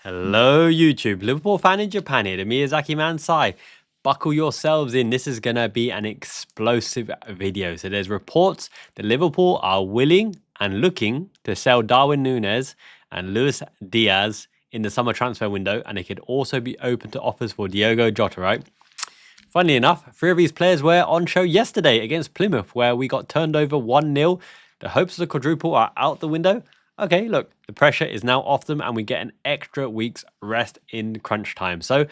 Hello YouTube, Liverpool fan in Japan here, the Miyazaki man Sai. Buckle yourselves in, this is going to be an explosive video. So there's reports that Liverpool are willing and looking to sell Darwin Nunez and Luis Diaz in the summer transfer window, and they could also be open to offers for Diogo Jota, right? Funnily enough, 3 of these players were on show yesterday against Plymouth, where we got turned over 1-0. The hopes of the quadruple are out the window. Okay, look, the pressure is now off them and we get an extra week's rest in crunch time. So,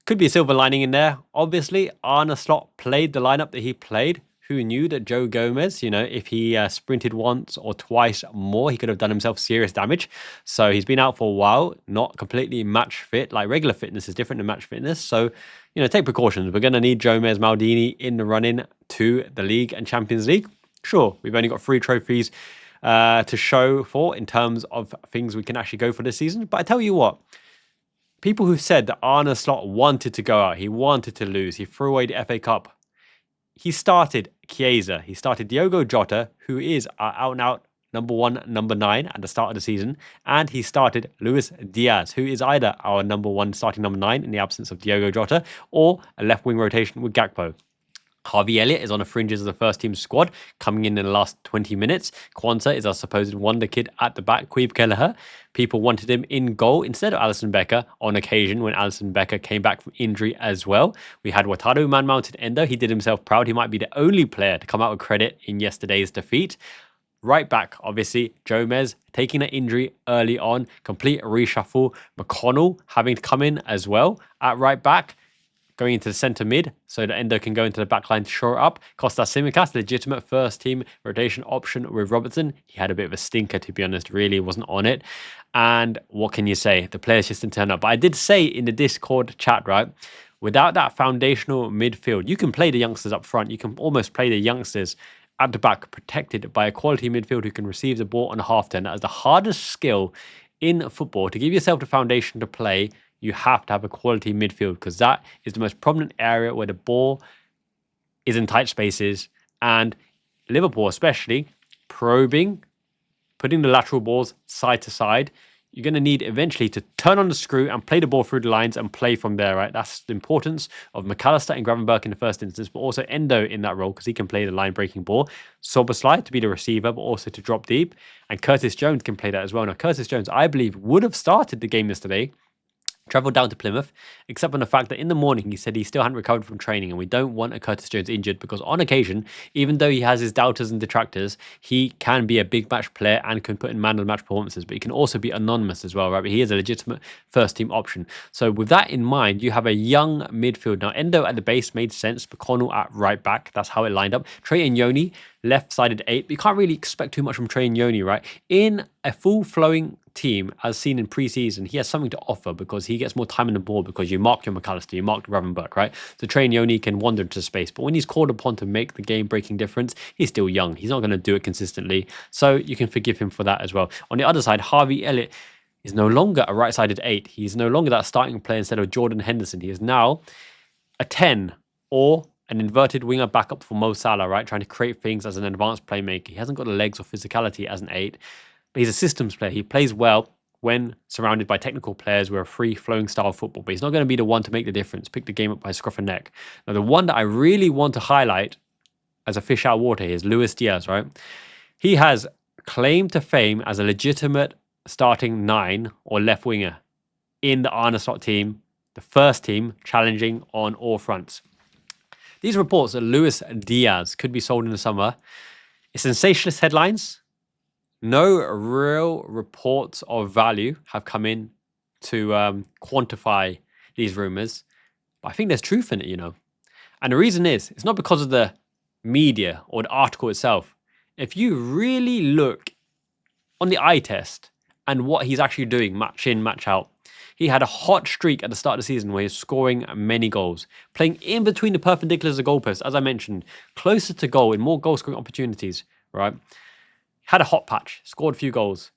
could be a silver lining in there. Obviously, Arne Slot played the lineup that he played. Who knew that Joe Gomez, if he sprinted once or twice more, he could have done himself serious damage. So, he's been out for a while, not completely match fit. Like, regular fitness is different than match fitness. So, take precautions. We're going to need Gomez Maldini in the run-in to the league and Champions League. Sure, we've only got 3 trophies to show for in terms of things we can actually go for this season. But I tell you what, people who said that Arne Slot wanted to go out, he wanted to lose, he threw away the FA Cup. He started Chiesa, he started Diogo Jota, who is our out-and-out number 1, number 9 at the start of the season, and he started Luis Diaz, who is either our number 1 starting number 9 in the absence of Diogo Jota, or a left wing rotation with Gakpo. Harvey Elliott is on the fringes of the first team squad, coming in the last 20 minutes. Quanta is our supposed wonder kid at the back. Queeve Kelleher, people wanted him in goal instead of Alisson Becker on occasion when Alisson Becker came back from injury as well. We had Wataru man-mounted Endo. He did himself proud. He might be the only player to come out with credit in yesterday's defeat. Right back, obviously, Gomez taking an injury early on. Complete reshuffle. McConnell having to come in as well at right back, going into the centre mid so that Endo can go into the back line to shore it up. Kostas Tsimikas, legitimate first team rotation option with Robertson. He had a bit of a stinker, to be honest, really wasn't on it. And what can you say? The players just didn't turn up. But I did say in the Discord chat, right, without that foundational midfield, you can play the youngsters up front. You can almost play the youngsters at the back, protected by a quality midfield who can receive the ball on a half-turn. That is the hardest skill in football. To give yourself the foundation to play, you have to have a quality midfield, because that is the most prominent area where the ball is in tight spaces, and Liverpool especially probing, putting the lateral balls side to side. You're going to need eventually to turn on the screw and play the ball through the lines and play from there, right? That's the importance of McAllister and Gravenberch in the first instance, but also Endo in that role because he can play the line-breaking ball. Soboslai to be the receiver, but also to drop deep. And Curtis Jones can play that as well. Now, Curtis Jones, I believe, would have started the game yesterday, travelled down to Plymouth, except on the fact that in the morning he said he still hadn't recovered from training, and we don't want a Curtis Jones injured because on occasion, even though he has his doubters and detractors, he can be a big match player and can put in man-of-the-match performances, but he can also be anonymous as well, right? But he is a legitimate first-team option. So with that in mind, you have a young midfield. Now, Endo at the base made sense, McConnell at right back, that's how it lined up. Trey and Yoni, left-sided 8, but you can't really expect too much from Trey and Yoni, right? In a full-flowing team, as seen in pre-season, he has something to offer because he gets more time on the ball because you mark your McAllister, you mark Gravenberch, right? So Trey Yoni can wander into space, but when he's called upon to make the game-breaking difference, he's still young. He's not going to do it consistently, so you can forgive him for that as well. On the other side, Harvey Elliott is no longer a right-sided 8. He's no longer that starting player instead of Jordan Henderson. He is now a 10 or an inverted winger backup for Mo Salah, right? Trying to create things as an advanced playmaker. He hasn't got the legs or physicality as an 8. But he's a systems player. He plays well when surrounded by technical players with a free-flowing style of football. But he's not going to be the one to make the difference, pick the game up by scruff of neck. Now, the one that I really want to highlight as a fish out of water here is Luis Diaz, right? He has claim to fame as a legitimate starting 9 or left winger in the Arne Slot team, the first team challenging on all fronts. These reports that Luis Diaz could be sold in the summer is sensationalist headlines. No real reports of value have come in to quantify these rumors, but I think there's truth in it, And the reason is, it's not because of the media or the article itself. If you really look on the eye test and what he's actually doing match in, match out, he had a hot streak at the start of the season where he's scoring many goals, playing in between the perpendiculars of the goalposts, as I mentioned, closer to goal in more goal-scoring opportunities, right? Had a hot patch, scored a few goals,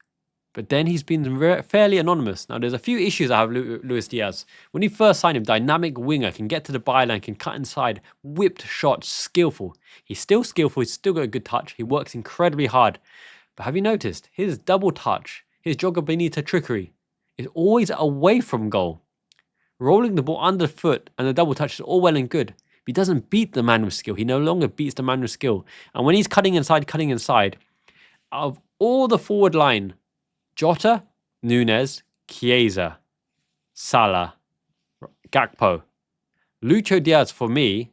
but then he's been fairly anonymous. Now, there's a few issues I have with Luis Diaz. When he first signed him, dynamic winger, can get to the byline, can cut inside, whipped shots, skillful. He's still skillful, he's still got a good touch, he works incredibly hard. But have you noticed, his double touch, his Joga Benita trickery, is always away from goal. Rolling the ball underfoot and the double touch is all well and good. But he doesn't beat the man with skill. He no longer beats the man with skill. And when he's cutting inside, out of all the forward line, Jota, Nunez, Chiesa, Salah, Gakpo, Lucho Diaz, for me,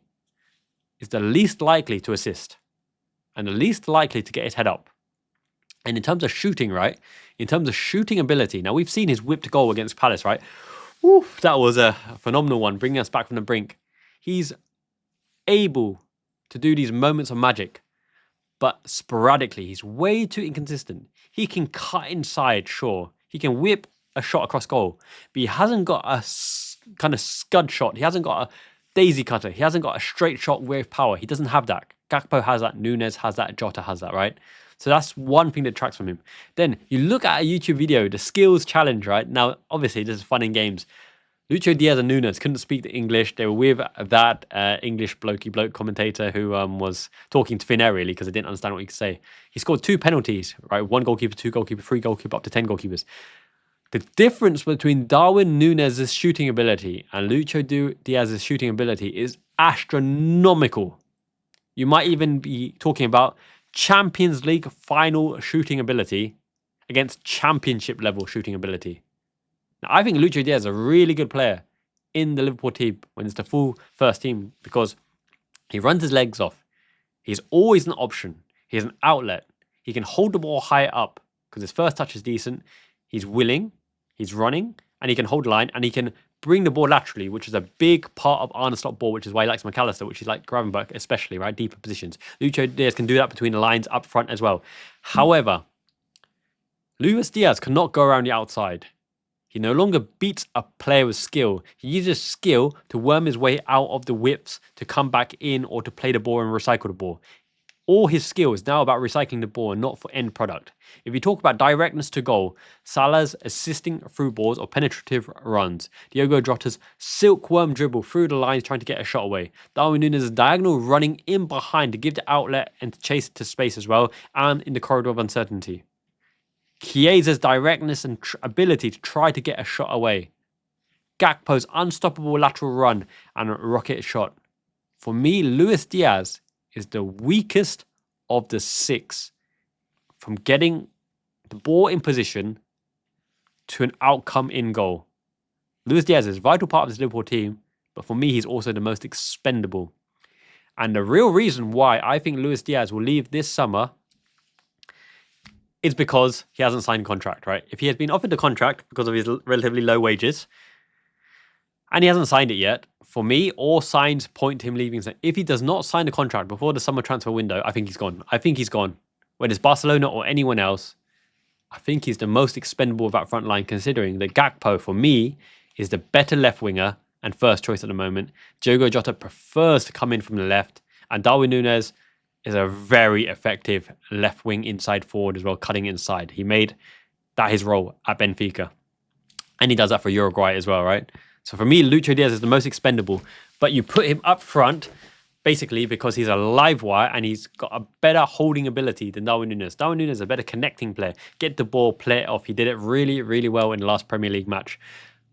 is the least likely to assist and the least likely to get his head up. And in terms of shooting, right? In terms of shooting ability, now we've seen his whipped goal against Palace, right? Woo, that was a phenomenal one, bringing us back from the brink. He's able to do these moments of magic, but sporadically. He's way too inconsistent. He can cut inside, sure. He can whip a shot across goal, but he hasn't got a kind of scud shot. He hasn't got a daisy cutter. He hasn't got a straight shot with power. He doesn't have that. Gakpo has that. Nunez has that. Jota has that, right? So that's one thing that detracts from him. Then you look at a YouTube video, the skills challenge, right? Now, obviously, this is fun and games. Lucho Diaz and Nunez couldn't speak the English. They were with that English bloke commentator who was talking to thin air, really, because they didn't understand what he could say. He scored 2 penalties, right? 1 goalkeeper, 2 goalkeeper, 3 goalkeeper, up to 10 goalkeepers. The difference between Darwin Nunez's shooting ability and Lucho Diaz's shooting ability is astronomical. You might even be talking about Champions League final shooting ability against championship level shooting ability. Now, I think Lucho Diaz is a really good player in the Liverpool team when it's the full first team because he runs his legs off. He's always an option. He has an outlet. He can hold the ball high up because his first touch is decent. He's willing, he's running, and he can hold line, and he can bring the ball laterally, which is a big part of Arne's stop ball, which is why he likes McAllister, which is like Gravenberch, especially, right? Deeper positions. Lucho Diaz can do that between the lines up front as well. However, Luis Diaz cannot go around the outside. He no longer beats a player with skill. He uses skill to worm his way out of the whips, to come back in, or to play the ball and recycle the ball. All his skill is now about recycling the ball and not for end product. If you talk about directness to goal, Salah's assisting through balls or penetrative runs. Diogo Jota's silkworm dribble through the lines trying to get a shot away. Darwin Nunez' diagonal running in behind to give the outlet and to chase it to space as well, and in the corridor of uncertainty. Chiesa's directness and ability to try to get a shot away. Gakpo's unstoppable lateral run and rocket shot. For me, Luis Diaz is the weakest of the 6 from getting the ball in position to an outcome in goal. Luis Diaz is a vital part of this Liverpool team, but for me, he's also the most expendable. And the real reason why I think Luis Diaz will leave this summer is because he hasn't signed a contract, right? If he has been offered a contract because of his relatively low wages, and he hasn't signed it yet, for me, all signs point to him leaving. If he does not sign the contract before the summer transfer window, I think he's gone. I think he's gone. Whether it's Barcelona or anyone else, I think he's the most expendable of that front line, considering that Gakpo, for me, is the better left winger and first choice at the moment. Diogo Jota prefers to come in from the left, and Darwin Nunez is a very effective left wing inside forward as well, cutting inside. He made that his role at Benfica. And he does that for Uruguay as well, right? So for me, Lucho Diaz is the most expendable. But you put him up front, basically, because he's a live wire and he's got a better holding ability than Darwin Nunez. Darwin Nunez is a better connecting player. Get the ball, play it off. He did it really, really well in the last Premier League match.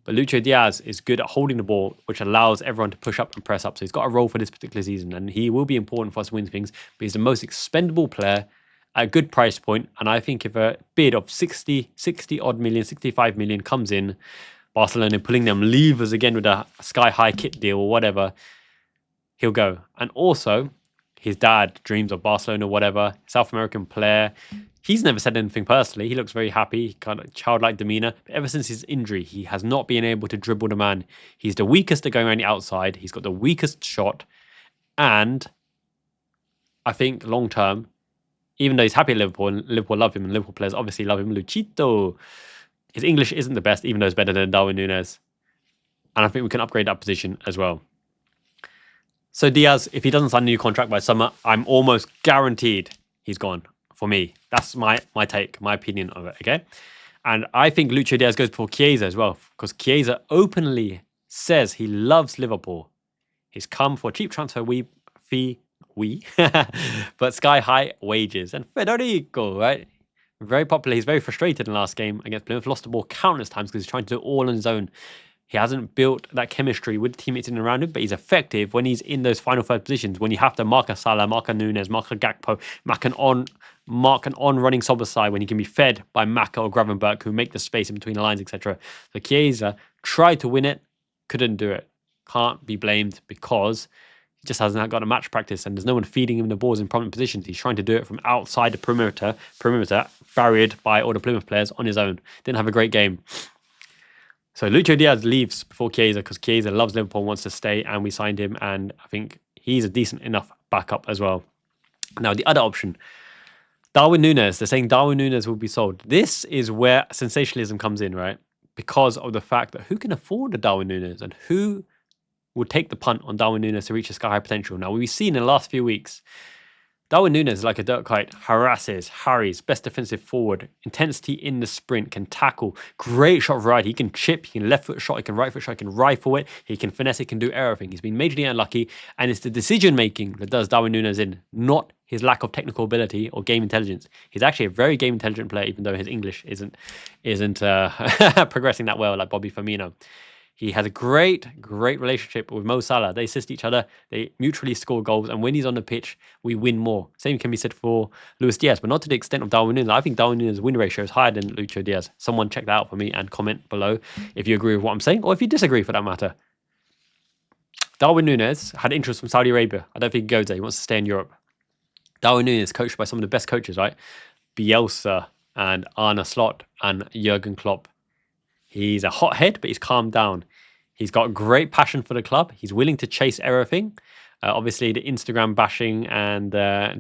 But Lucho Diaz is good at holding the ball, which allows everyone to push up and press up. So he's got a role for this particular season, and he will be important for us to win things. But he's the most expendable player at a good price point. And I think if a bid of 60 odd million, 65 million comes in, Barcelona pulling them levers again with a sky-high kit deal or whatever, he'll go. And also, his dad dreams of Barcelona, whatever, South American player. He's never said anything personally. He looks very happy, kind of childlike demeanor. But ever since his injury, he has not been able to dribble the man. He's the weakest at going around the outside. He's got the weakest shot. And I think long term, even though he's happy at Liverpool, and Liverpool love him, and Liverpool players obviously love him, Luchito, his English isn't the best, even though it's better than Darwin Nunez. And I think we can upgrade that position as well. So Diaz, if he doesn't sign a new contract by summer, I'm almost guaranteed he's gone for me. That's my take, my opinion of it, okay? And I think Lucho Diaz goes for Chiesa as well, because Chiesa openly says he loves Liverpool. He's come for a cheap transfer fee, but sky-high wages. And Federico, right? Very popular. He's very frustrated in the last game against Plymouth. Lost the ball countless times because he's trying to do it all on his own. He hasn't built that chemistry with teammates in and around him, but he's effective when he's in those final third positions, when you have to mark a Salah, mark a Nunez, mark a Gakpo, mark an on-running Szoboszlai, when he can be fed by Maka or Gravenberch, who make the space in between the lines, etc. So Chiesa tried to win it, couldn't do it. Can't be blamed because he just hasn't got a match practice and there's no one feeding him the balls in prominent positions. He's trying to do it from outside the perimeter, barriered by all the Plymouth players on his own. Didn't have a great game. So Lucho Diaz leaves before Chiesa because Chiesa loves Liverpool, wants to stay, and we signed him, and I think he's a decent enough backup as well. Now, the other option, Darwin Nunez. They're saying Darwin Nunez will be sold. This is where sensationalism comes in, right? Because of the fact that who can afford a Darwin Nunez and who would take the punt on Darwin Nunez to reach his sky-high potential. Now, we've seen in the last few weeks, Darwin Nunez is like a dirt kite, harasses, harries, best defensive forward, intensity in the sprint, can tackle, great shot variety. He can chip, he can left foot shot, he can right foot shot, he can rifle it, he can finesse, he can do everything. He's been majorly unlucky, and it's the decision making that does Darwin Nunez in, not his lack of technical ability or game intelligence. He's actually a very game intelligent player, even though his English isn't progressing that well like Bobby Firmino. He has a great relationship with Mo Salah. They assist each other. They mutually score goals. And when he's on the pitch, we win more. Same can be said for Luis Diaz, but not to the extent of Darwin Nunez. I think Darwin Nunez's win ratio is higher than Lucho Diaz. Someone check that out for me and comment below if you agree with what I'm saying or if you disagree for that matter. Darwin Nunez had interest from Saudi Arabia. I don't think he goes there. He wants to stay in Europe. Darwin Nunez coached by some of the best coaches, right? Bielsa and Arne Slot and Jurgen Klopp. He's a hothead, but he's calmed down. He's got great passion for the club. He's willing to chase everything. Obviously, the Instagram bashing and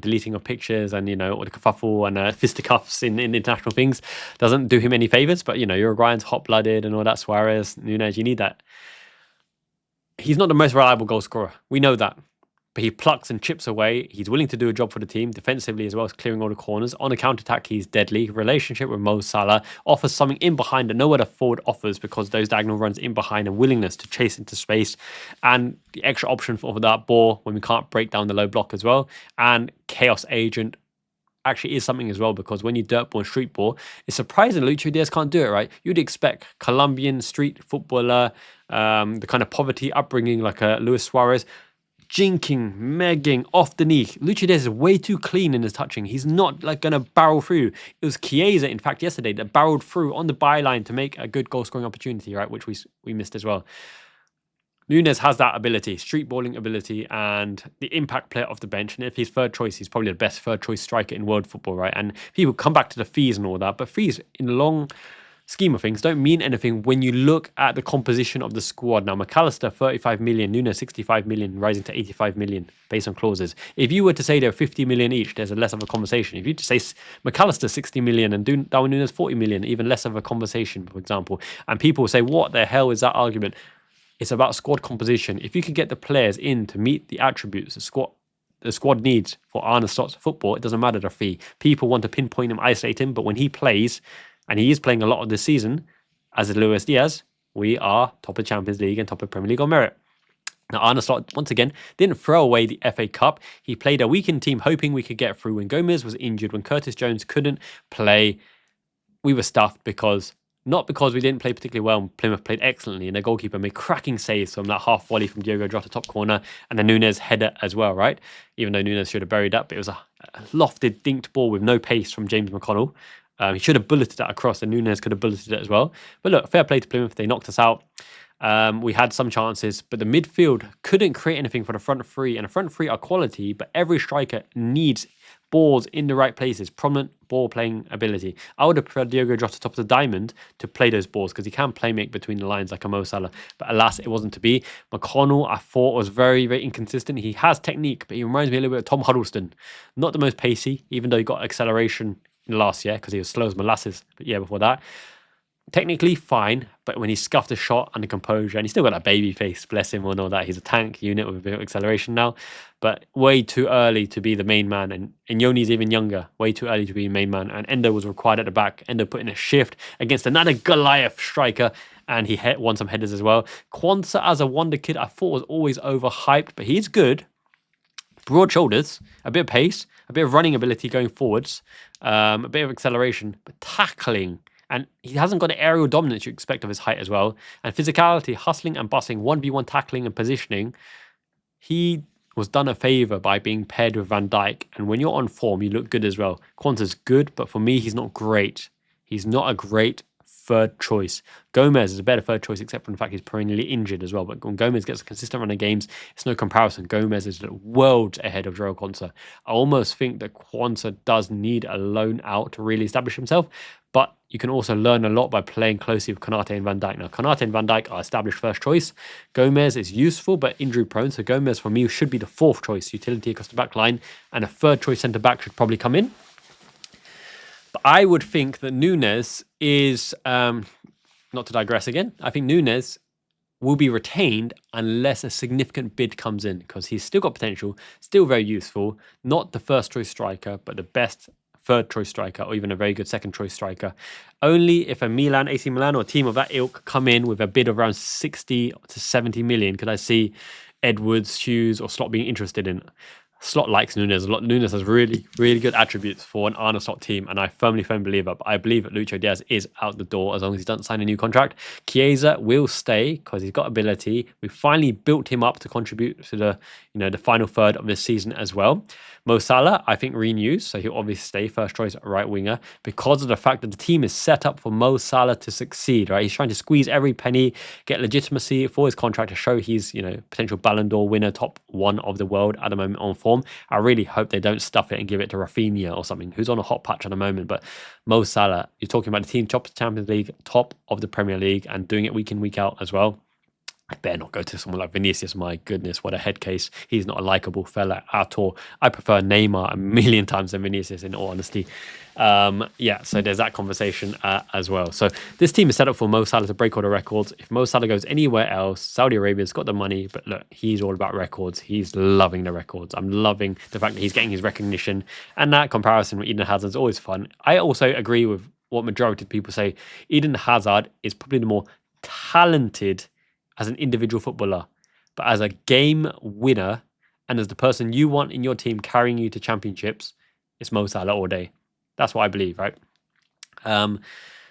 deleting of pictures and, all the kerfuffle and fisticuffs in international things doesn't do him any favours. But, Uruguayan's hot-blooded and all that. Suarez, Nunez, you need that. He's not the most reliable goal scorer. We know that. But he plucks and chips away. He's willing to do a job for the team, defensively as well as clearing all the corners. On a counter-attack, he's deadly. Relationship with Mo Salah offers something in behind that no other forward offers because those diagonal runs in behind and willingness to chase into space. And the extra option for that ball when we can't break down the low block as well. And chaos agent actually is something as well because when you dirt ball and street ball, it's surprising Lucho Diaz can't do it, right? You'd expect Colombian street footballer, the kind of poverty upbringing like Luis Suarez, jinking, megging, off the knee. Lucho Diaz is way too clean in his touching. He's not going to barrel through. It was Chiesa, in fact, yesterday that barreled through on the byline to make a good goal-scoring opportunity, right, which we missed as well. Nunez has that ability, street balling ability, and the impact player off the bench. And if he's third choice, he's probably the best third choice striker in world football, right? And people come back to the fees and all that, but fees in the long scheme of things don't mean anything when you look at the composition of the squad. Now, McAllister, 35 million, Nunez, 65 million, rising to 85 million based on clauses. If you were to say they're 50 million each, there's a less of a conversation. If you just say McAllister, 60 million, and Darwin Nunez, 40 million, even less of a conversation, for example. And people will say, what the hell is that argument? It's about squad composition. If you could get the players in to meet the attributes the squad needs for Arne Slot's football, it doesn't matter the fee. People want to pinpoint him, isolate him, but when he plays, and he is playing a lot of this season, as is Luis Diaz, we are top of Champions League and top of Premier League on merit. Now, Arne Slot, once again, didn't throw away the FA Cup. He played a weakened team, hoping we could get through. When Gomez was injured, when Curtis Jones couldn't play, we were stuffed not because we didn't play particularly well, and Plymouth played excellently, and their goalkeeper made cracking saves from that half volley from Diogo Jota top corner, and the Nunez header as well, right? Even though Nunez should have buried that, but it was a lofted, dinked ball with no pace from James McConnell. He should have bulleted that across, and Nunez could have bulleted it as well. But look, fair play to Plymouth. They knocked us out. We had some chances, but the midfield couldn't create anything for the front three. And the front three are quality, but every striker needs balls in the right places, prominent ball playing ability. I would have preferred Diogo Jota top of the diamond to play those balls because he can play make between the lines like a Mo Salah. But alas, it wasn't to be. McConnell, I thought, was very, very inconsistent. He has technique, but he reminds me a little bit of Tom Huddleston. Not the most pacey, even though he got acceleration last year because he was slow as molasses, but yeah, before that, technically fine, but when he scuffed a shot under composure, and he's still got that baby face, bless him, and all that, he's a tank unit with a bit of acceleration now, but way too early to be the main man, and Yoni's even younger, way too early to be the main man, and Endo was required at the back. Endo put in a shift against another Goliath striker, and he won some headers as well. Quansah as a wonder kid, I thought was always overhyped, but he's good. Broad shoulders, a bit of pace, a bit of running ability going forwards, a bit of acceleration, but tackling. And he hasn't got the aerial dominance you expect of his height as well. And physicality, hustling and bussing, 1v1 tackling and positioning. He was done a favour by being paired with Van Dijk. And when you're on form, you look good as well. Quanta's good, but for me, he's not great. He's not a great third choice. Gomez is a better third choice, except for the fact he's perennially injured as well. But when Gomez gets a consistent run of games, it's no comparison. Gomez is worlds ahead of Joao Quanta. I almost think that Quanta does need a loan out to really establish himself. But you can also learn a lot by playing closely with Konate and Van Dijk. Now, Konate and Van Dijk are established first choice. Gomez is useful but injury prone. So Gomez, for me, should be the fourth choice utility across the back line. And a third choice centre back should probably come in. But I would think that Nunez is, not to digress again, I think Nunez will be retained unless a significant bid comes in, because he's still got potential, still very useful, not the first choice striker, but the best third choice striker or even a very good second choice striker. Only if a Milan, AC Milan or a team of that ilk come in with a bid of around 60 to 70 million could I see Edwards, Hughes or Slot being interested in. Slot likes Nunez a lot. Nunez has really, really good attributes for an Arne Slot team, and I firmly believe it. But I believe that Lucho Diaz is out the door as long as he doesn't sign a new contract. Chiesa will stay because he's got ability. We finally built him up to contribute to the, the final third of this season as well. Mo Salah, I think, renews, so he'll obviously stay first choice right winger because of the fact that the team is set up for Mo Salah to succeed. Right, he's trying to squeeze every penny, get legitimacy for his contract to show he's potential Ballon d'Or winner, top one of the world at the moment on form. I really hope they don't stuff it and give it to Rafinha or something, who's on a hot patch at the moment. But Mo Salah, you're talking about the team top of the Champions League, top of the Premier League, and doing it week in, week out as well. I better not go to someone like Vinicius. My goodness, what a head case. He's not a likable fella at all. I prefer Neymar a million times than Vinicius, in all honesty. So there's that conversation as well. So this team is set up for Mo Salah to break all the records. If Mo Salah goes anywhere else, Saudi Arabia's got the money, but look, he's all about records. He's loving the records. I'm loving the fact that he's getting his recognition, and that comparison with Eden Hazard is always fun. I also agree with what majority of people say. Eden Hazard is probably the more talented as an individual footballer, but as a game winner and as the person you want in your team carrying you to championships, it's Mo Salah all day. That's what I believe, right?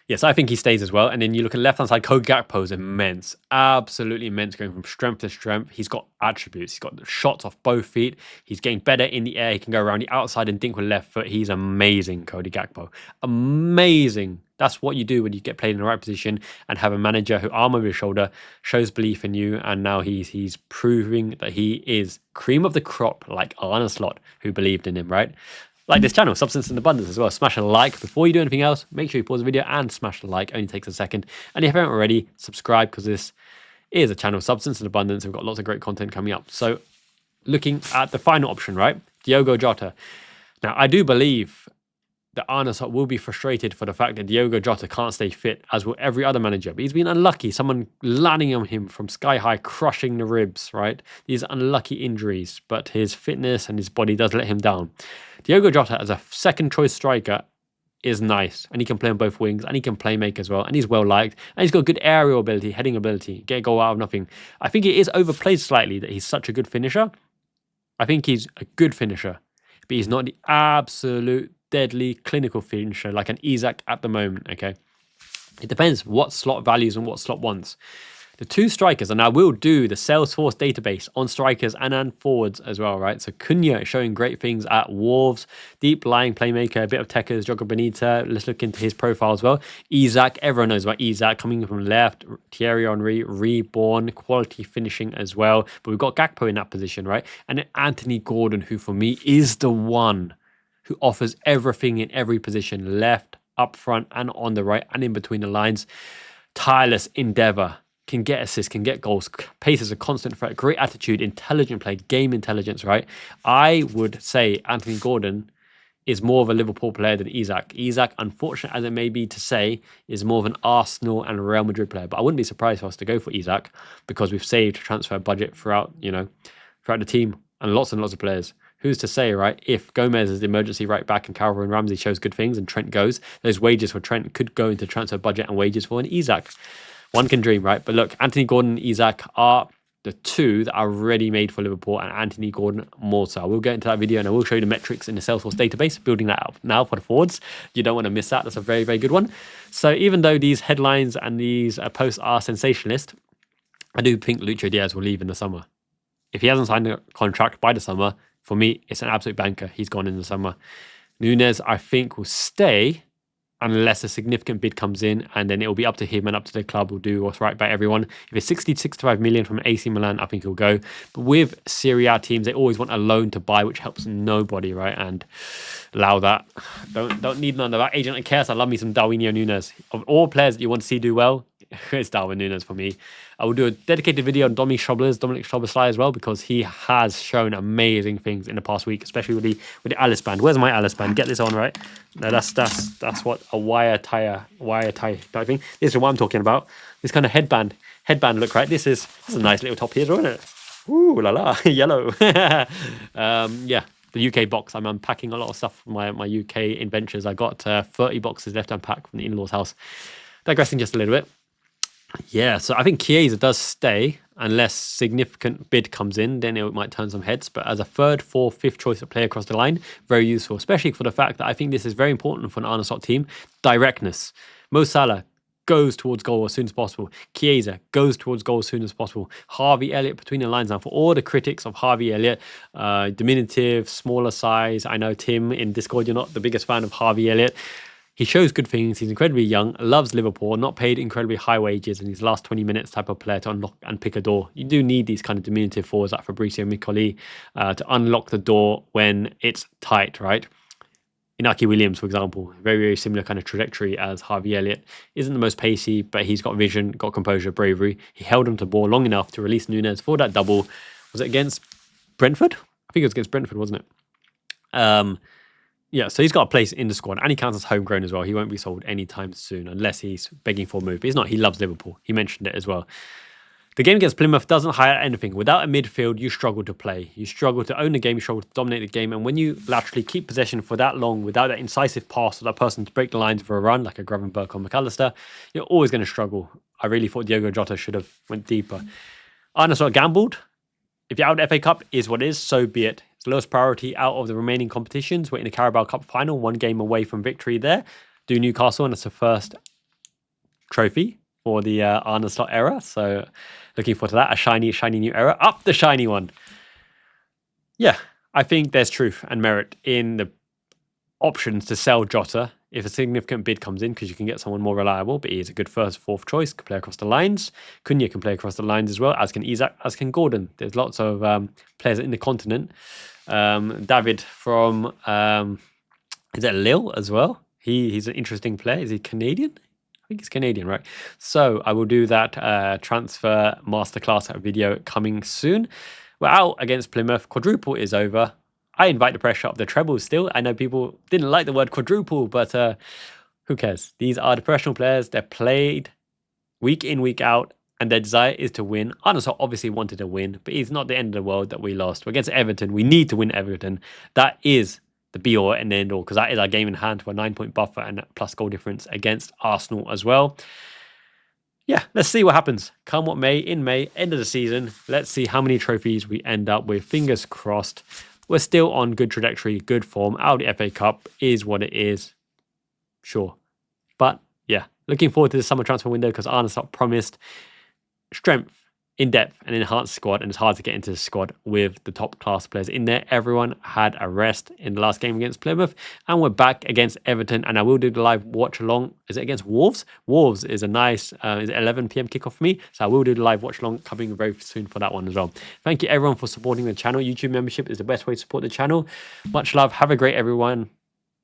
Yes, I think he stays as well. And then you look at left-hand side, Cody Gakpo is immense. Absolutely immense, going from strength to strength. He's got attributes. He's got shots off both feet. He's getting better in the air. He can go around the outside and dink with left foot. He's amazing, Cody Gakpo. Amazing. That's what you do when you get played in the right position and have a manager who, arm over his shoulder, shows belief in you. And now he's proving that he is cream of the crop, like Arne Slot, who believed in him, right? Like this channel, Substance in Abundance as well. Smash a like. Before you do anything else, make sure you pause the video and smash the like. Only takes a second. And if you haven't already, subscribe, because this is a channel, Substance in Abundance. We've got lots of great content coming up. So looking at the final option, right? Diogo Jota. Now, I do believe that Arne Slot will be frustrated for the fact that Diogo Jota can't stay fit, as will every other manager. But he's been unlucky. Someone landing on him from sky high, crushing the ribs, right? These unlucky injuries, but his fitness and his body does let him down. Diogo Jota as a second choice striker is nice, and he can play on both wings, and he can play make as well, and he's well liked, and he's got good aerial ability, heading ability, get a goal out of nothing. I think it is overplayed slightly that he's such a good finisher. I think he's a good finisher, but he's not the absolute deadly clinical finisher like an Isak at the moment, okay? It depends what Slot values and what Slot wants. The two strikers, and I will do the Salesforce database on strikers and on forwards as well, right? So Cunha is showing great things at Wolves, deep lying playmaker, a bit of Tekers, Jogo Bonita. Let's look into his profile as well. Isak, everyone knows about Isak, coming from left. Thierry Henry, reborn, quality finishing as well. But we've got Gakpo in that position, right? And then Anthony Gordon, who for me is the one who offers everything in every position, left, up front, and on the right, and in between the lines. Tireless endeavour. Can get assists, can get goals, pace is a constant threat, great attitude, intelligent play, game intelligence, right? I would say Anthony Gordon is more of a Liverpool player than Isak. Isak, unfortunate as it may be to say, is more of an Arsenal and Real Madrid player. But I wouldn't be surprised for us to go for Isak, because we've saved transfer budget throughout the team, and lots of players. Who's to say, right? If Gomez is the emergency right back and Calvin Ramsey shows good things and Trent goes, those wages for Trent could go into transfer budget and wages for an Isak. One can dream, right? But look, Anthony Gordon and Isak are the two that are ready made for Liverpool, and Anthony Gordon more so. I will get into that video and I will show you the metrics in the Salesforce database, building that up now for the forwards. You don't want to miss that. That's a very, very good one. So even though these headlines and these posts are sensationalist, I do think Lucho Diaz will leave in the summer. If he hasn't signed a contract by the summer, for me, it's an absolute banker. He's gone in the summer. Nunez, I think, will stay unless a significant bid comes in, and then it will be up to him and up to the club. Will do what's right by everyone. If it's 60 to 65 million from AC Milan, I think he'll go. But with Serie A teams, they always want a loan to buy, which helps nobody, right? And allow that. Don't need none of that. Agent and Chaos, I love me some Darwin Nunez. Of all players that you want to see do well, it's Darwin Nunez for me. I will do a dedicated video on Dominic Szoboszlai as well, because he has shown amazing things in the past week, especially with the Alice band. Where's my Alice band? Get this on, right? No, that's what a wire tie type thing. This is what I'm talking about. This kind of headband look, right? This is a nice little top here, isn't it? Ooh la la, yellow. Yeah. The UK box. I'm unpacking a lot of stuff from my UK adventures. I got 30 boxes left to unpack from the in-laws house. Digressing just a little bit. Yeah, so I think Chiesa does stay unless significant bid comes in, then it might turn some heads. But as a third, fourth, fifth choice of player across the line, very useful, especially for the fact that I think this is very important for an Arne Slot team. Directness. Mo Salah goes towards goal as soon as possible. Chiesa goes towards goal as soon as possible. Harvey Elliott between the lines. Now, for all the critics of Harvey Elliott, diminutive, smaller size. I know, Tim, in Discord, you're not the biggest fan of Harvey Elliott. He shows good things. He's incredibly young, loves Liverpool, not paid incredibly high wages in his last 20 minutes type of player to unlock and pick a door. You do need these kind of diminutive forwards like Fabrizio Micoli to unlock the door when it's tight, right? Inaki Williams, for example, very, very similar kind of trajectory as Harvey Elliott. Isn't the most pacey, but he's got vision, got composure, bravery. He held onto the ball long enough to release Nunez for that double. Was it against Brentford? I think it was against Brentford, wasn't it? Yeah, so he's got a place in the squad, and he counts as homegrown as well. He won't be sold anytime soon unless he's begging for a move. But he's not. He loves Liverpool. He mentioned it as well. The game against Plymouth doesn't highlight anything. Without a midfield, you struggle to play. You struggle to own the game. You struggle to dominate the game. And when you laterally keep possession for that long without that incisive pass or that person to break the lines for a run, like a Gravenberch or McAllister, you're always going to struggle. I really thought Diogo Jota should have went deeper. Arne Slot gambled. If you're out of the FA Cup, is what it is, so be it. It's the lowest priority out of the remaining competitions. We're in the Carabao Cup final, one game away from victory there. Do Newcastle, and it's the first trophy for the Arne Slot era. So looking forward to that. A shiny new era. Up the shiny one. Yeah, I think there's truth and merit in the options to sell Jota if a significant bid comes in, because you can get someone more reliable, but he is a good first, fourth choice, can play across the lines. Cunha can play across the lines as well, as can Isak, as can Gordon. There's lots of players in the continent. David from, is it Lille as well? He's an interesting player. Is he Canadian? I think he's Canadian, right? So I will do that transfer masterclass video coming soon. We're out against Plymouth. Quadruple is over. I invite the pressure of the treble still. I know people didn't like the word quadruple, but who cares? These are the professional players. They're played week in, week out, and their desire is to win. Arne Slot obviously wanted to win, but it's not the end of the world that we lost. We're against Everton. We need to win Everton. That is the be-all and the end-all, because that is our game in hand for a 9-point buffer and plus goal difference against Arsenal as well. Yeah, let's see what happens. Come what may, in May, end of the season. Let's see how many trophies we end up with. Fingers crossed. We're still on good trajectory, good form. Out of the FA Cup is what it is. Sure. But yeah, looking forward to the summer transfer window, because Arne Slot promised strength, in-depth and enhanced squad, and it's hard to get into the squad with the top class players in there. Everyone had a rest in the last game against Plymouth, and we're back against Everton, and I will do the live watch along. Is it against Wolves? Wolves is a nice, is it 11 p.m. kickoff for me, so I will do the live watch along coming very soon for that one as well. Thank you everyone for supporting the channel. YouTube membership is the best way to support the channel. Much love. Have a great everyone.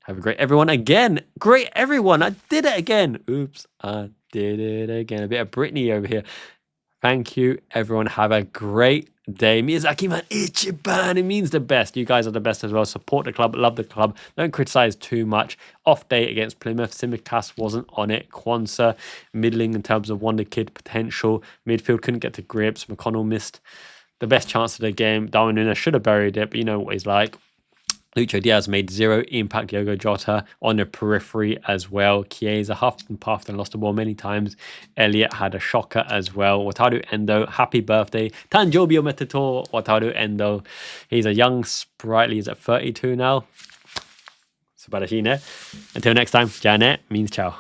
Have a great everyone again. Great everyone. I did it again. Oops, I did it again. A bit of Britney over here. Thank you, everyone. Have a great day. Miyazaki, man, Ichiban. It means the best. You guys are the best as well. Support the club. Love the club. Don't criticize too much. Off day against Plymouth. Simicast wasn't on it. Kwanzaa, middling in terms of wonder kid potential. Midfield couldn't get to grips. McConnell missed the best chance of the game. Darwin Nunez should have buried it, but you know what he's like. Lucho Diaz made 0 impact. Diogo Jota on the periphery as well. Chiesa huffed and puffed and lost the ball many times. Elliott had a shocker as well. Wataru Endo, happy birthday. Tanjobio Metator, Wataru Endo. He's a young, sprightly, he's at 32 now. Sabarashine. Until next time, Janet means ciao.